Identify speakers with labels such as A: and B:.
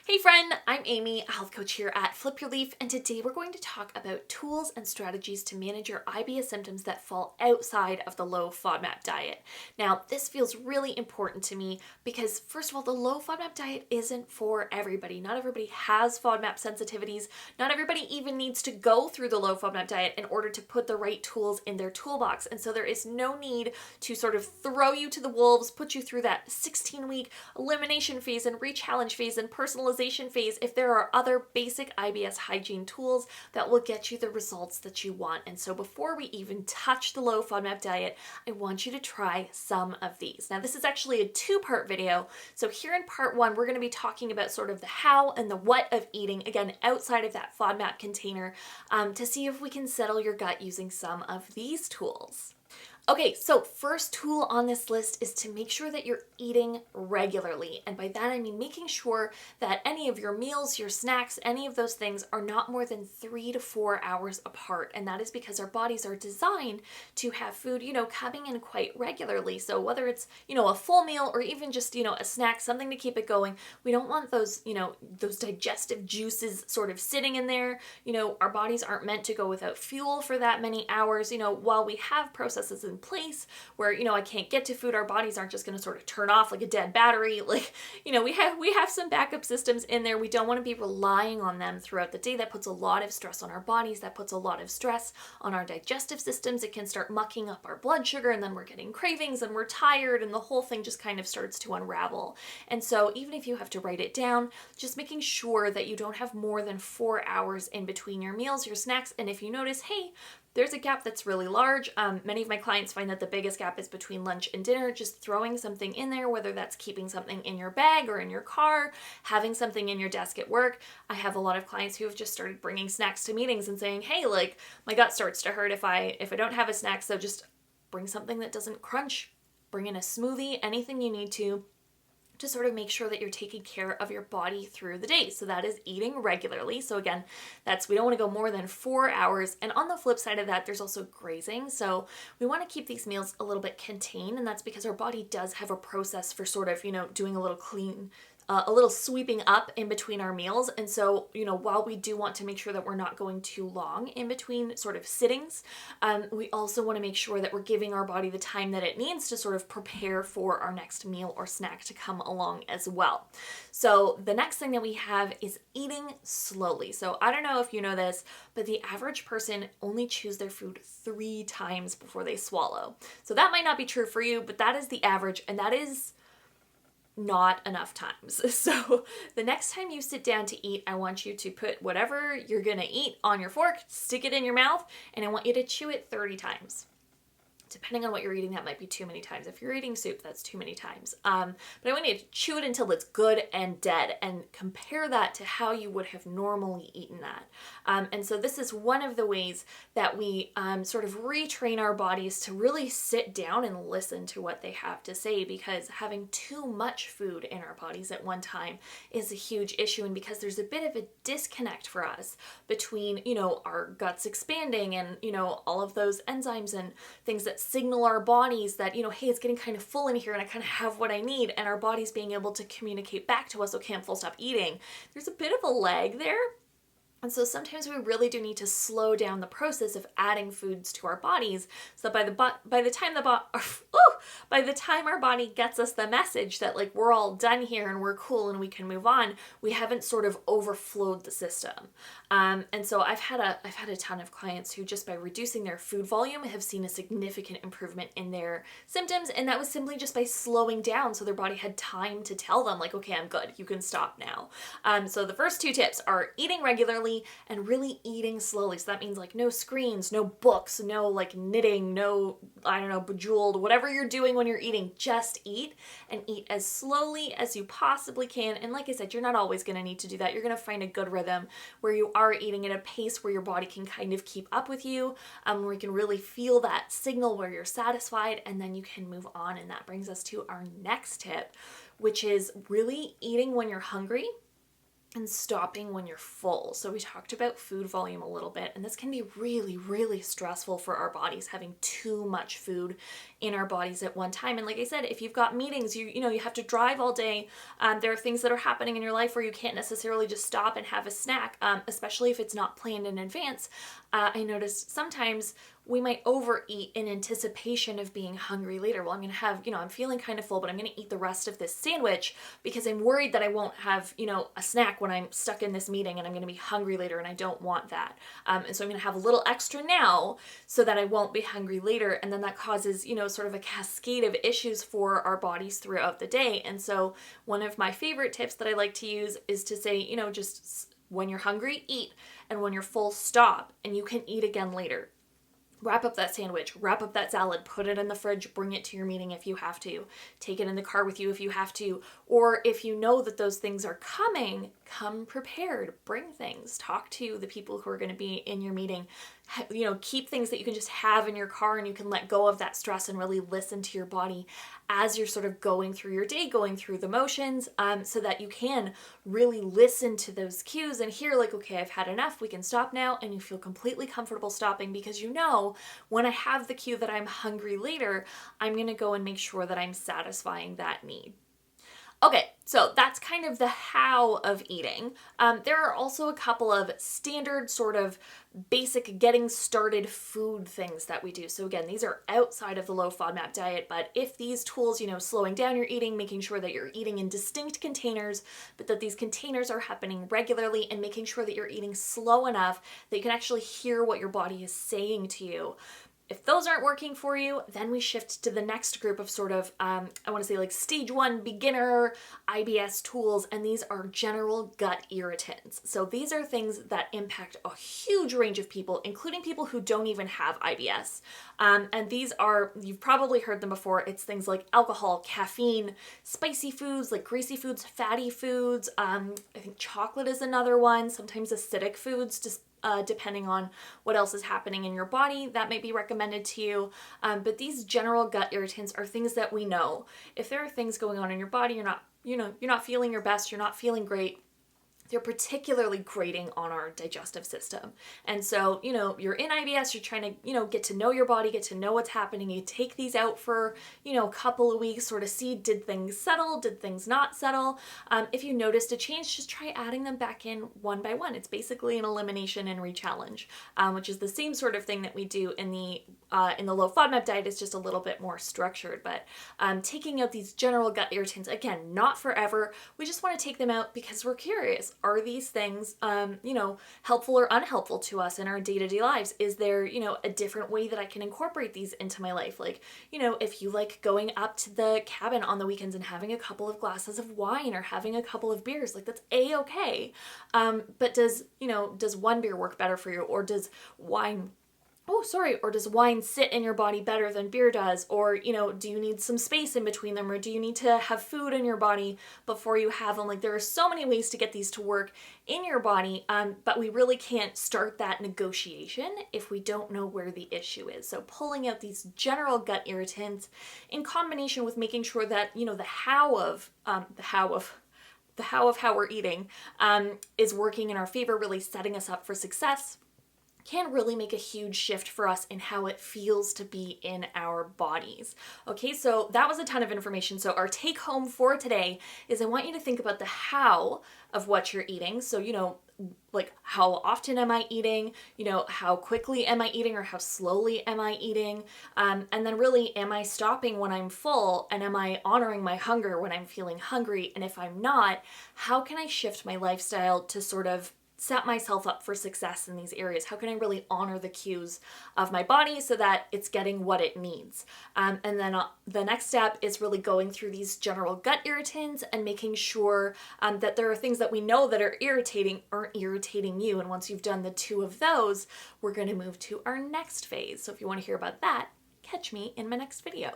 A: Hey friend, I'm Amy, a health coach here at Flip Your Leaf, and today we're going to talk about tools and strategies to manage your IBS symptoms that fall outside of the low FODMAP diet. Now, this feels really important to me because, first of all, the low FODMAP diet isn't for everybody. Not everybody has FODMAP sensitivities. Not everybody even needs to go through the low FODMAP diet in order to put the right tools in their toolbox. And so there is no need to sort of throw you to the wolves, put you through that 16-week elimination phase and re-challenge phase and personalization phase if there are other basic IBS hygiene tools that will get you the results that you want. And so before we even touch the low FODMAP diet, I want you to try some of these. Now, this is actually a two-part video. So here in part one, we're going to be talking about sort of the how and the what of eating, again, outside of that FODMAP container, to see if we can settle your gut using some of these tools. Okay, so first tool on this list is to make sure that you're eating regularly. And by that, I mean making sure that any of your meals, your snacks, any of those things are not more than 3 to 4 hours apart. And that is because our bodies are designed to have food, coming in quite regularly. So whether it's, a full meal or even just, a snack, something to keep it going, we don't want those, those digestive juices sort of sitting in there. Our bodies aren't meant to go without fuel for that many hours. While we have processes in place where I can't get to food, our bodies aren't just going to sort of turn off like a dead battery. We have some backup systems in there. We don't want to be relying on them throughout the day. That puts a lot of stress on our bodies. That puts a lot of stress on our digestive systems. It can start mucking up our blood sugar, and then we're getting cravings and we're tired, and the whole thing just kind of starts to unravel. And so even if you have to write it down, just making sure that you don't have more than 4 hours in between your meals, your snacks. And if you notice, hey, there's a gap that's really large. Many of my clients find that the biggest gap is between lunch and dinner. Just throwing something in there, whether that's keeping something in your bag or in your car, having something in your desk at work. I have a lot of clients who have just started bringing snacks to meetings and saying, hey, my gut starts to hurt if I don't have a snack, so just bring something that doesn't crunch. Bring in a smoothie, anything you need to sort of make sure that you're taking care of your body through the day. So that is eating regularly. So again, we don't want to go more than 4 hours. And on the flip side of that, there's also grazing. So we want to keep these meals a little bit contained, and that's because our body does have a process for sort of, doing a little clean, a little sweeping up in between our meals. And so, while we do want to make sure that we're not going too long in between sort of sittings, we also want to make sure that we're giving our body the time that it needs to sort of prepare for our next meal or snack to come along as well. So the next thing that we have is eating slowly. So I don't know if you know this, but the average person only chews their food 3 times before they swallow. So that might not be true for you, but that is the average, and that is not enough times. So the next time you sit down to eat, I want you to put whatever you're gonna eat on your fork, stick it in your mouth, and I want you to chew it 30 times. Depending on what you're eating, that might be too many times. If you're eating soup, that's too many times. But I want you to chew it until it's good and dead, and compare that to how you would have normally eaten that. And so this is one of the ways that we sort of retrain our bodies to really sit down and listen to what they have to say, because having too much food in our bodies at one time is a huge issue. And because there's a bit of a disconnect for us between, our guts expanding and, all of those enzymes and things that signal our bodies that, hey, it's getting kind of full in here and I kind of have what I need, and our bodies being able to communicate back to us, okay, I'm full, stop eating. There's a bit of a lag there. And so sometimes we really do need to slow down the process of adding foods to our bodies, so that by the time our body gets us the message that we're all done here and we're cool and we can move on, we haven't sort of overflowed the system. And so I've had a ton of clients who, just by reducing their food volume, have seen a significant improvement in their symptoms, and that was simply just by slowing down, so their body had time to tell them okay, I'm good, you can stop now. So the first 2 tips are eating regularly and really eating slowly. So that means no screens, no books, no knitting, no, Bejeweled, whatever you're doing when you're eating, just eat, and eat as slowly as you possibly can. And like I said, you're not always going to need to do that. You're going to find a good rhythm where you are eating at a pace where your body can kind of keep up with you, where you can really feel that signal where you're satisfied, and then you can move on. And that brings us to our next tip, which is really eating when you're hungry and stopping when you're full. So we talked about food volume a little bit, and this can be really, really stressful for our bodies, having too much food in our bodies at one time. And like I said, if you've got meetings, you have to drive all day. There are things that are happening in your life where you can't necessarily just stop and have a snack, especially if it's not planned in advance. I noticed sometimes we might overeat in anticipation of being hungry later. Well, I'm going to have, I'm feeling kind of full, but I'm going to eat the rest of this sandwich because I'm worried that I won't have, a snack when I'm stuck in this meeting and I'm going to be hungry later, and I don't want that. And so I'm going to have a little extra now so that I won't be hungry later. And then that causes, sort of a cascade of issues for our bodies throughout the day. And so one of my favorite tips that I like to use is to say, just when you're hungry, eat. And when you're full, stop. And you can eat again later. Wrap up that sandwich, wrap up that salad, put it in the fridge, bring it to your meeting if you have to, take it in the car with you if you have to, or if you know that those things are coming, come prepared, bring things, talk to the people who are going to be in your meeting, keep things that you can just have in your car and you can let go of that stress and really listen to your body as you're sort of going through your day, going through the motions, so that you can really listen to those cues and hear like, okay, I've had enough, we can stop now, and you feel completely comfortable stopping because when I have the cue that I'm hungry later, I'm going to go and make sure that I'm satisfying that need. Okay, so that's kind of the how of eating. There are also a couple of standard sort of basic getting started food things that we do. So again, these are outside of the low FODMAP diet, but if these tools, slowing down your eating, making sure that you're eating in distinct containers, but that these containers are happening regularly, and making sure that you're eating slow enough that you can actually hear what your body is saying to you. If those aren't working for you, then we shift to the next group of sort of, I want to say like stage 1 beginner IBS tools, and these are general gut irritants. So these are things that impact a huge range of people, including people who don't even have IBS. And these are, you've probably heard them before, it's things like alcohol, caffeine, spicy foods, like greasy foods, fatty foods, I think chocolate is another one, sometimes acidic foods, just depending on what else is happening in your body, that may be recommended to you. But these general gut irritants are things that we know. If there are things going on in your body, you're not feeling your best, you're not feeling great, they're particularly grating on our digestive system. And so, you're in IBS, you're trying to, get to know your body, get to know what's happening. You take these out for, a couple of weeks, sort of see, did things settle? Did things not settle? If you noticed a change, just try adding them back in one by one. It's basically an elimination and re-challenge, which is the same sort of thing that we do in the low FODMAP diet. Is just a little bit more structured, but taking out these general gut irritants, again, not forever. We just want to take them out because we're curious. Are these things, helpful or unhelpful to us in our day-to-day lives? Is there, a different way that I can incorporate these into my life? Like, if you like going up to the cabin on the weekends and having a couple of glasses of wine or having a couple of beers, like that's a-okay. But does one beer work better for you, or does wine or does wine sit in your body better than beer does? Or, do you need some space in between them? Or do you need to have food in your body before you have them? Like, there are so many ways to get these to work in your body, but we really can't start that negotiation if we don't know where the issue is. So pulling out these general gut irritants in combination with making sure that, the how of how we're eating is working in our favor, really setting us up for success, can really make a huge shift for us in how it feels to be in our bodies. Okay, so that was a ton of information. So our take home for today is I want you to think about the how of what you're eating. So, like how often am I eating? How quickly am I eating, or how slowly am I eating? And then really, am I stopping when I'm full, and am I honoring my hunger when I'm feeling hungry? And if I'm not, how can I shift my lifestyle to sort of set myself up for success in these areas? How can I really honor the cues of my body so that it's getting what it needs? And then the next step is really going through these general gut irritants and making sure that there are things that we know that are aren't irritating you. And once you've done the 2 of those, we're going to move to our next phase. So if you want to hear about that, catch me in my next video.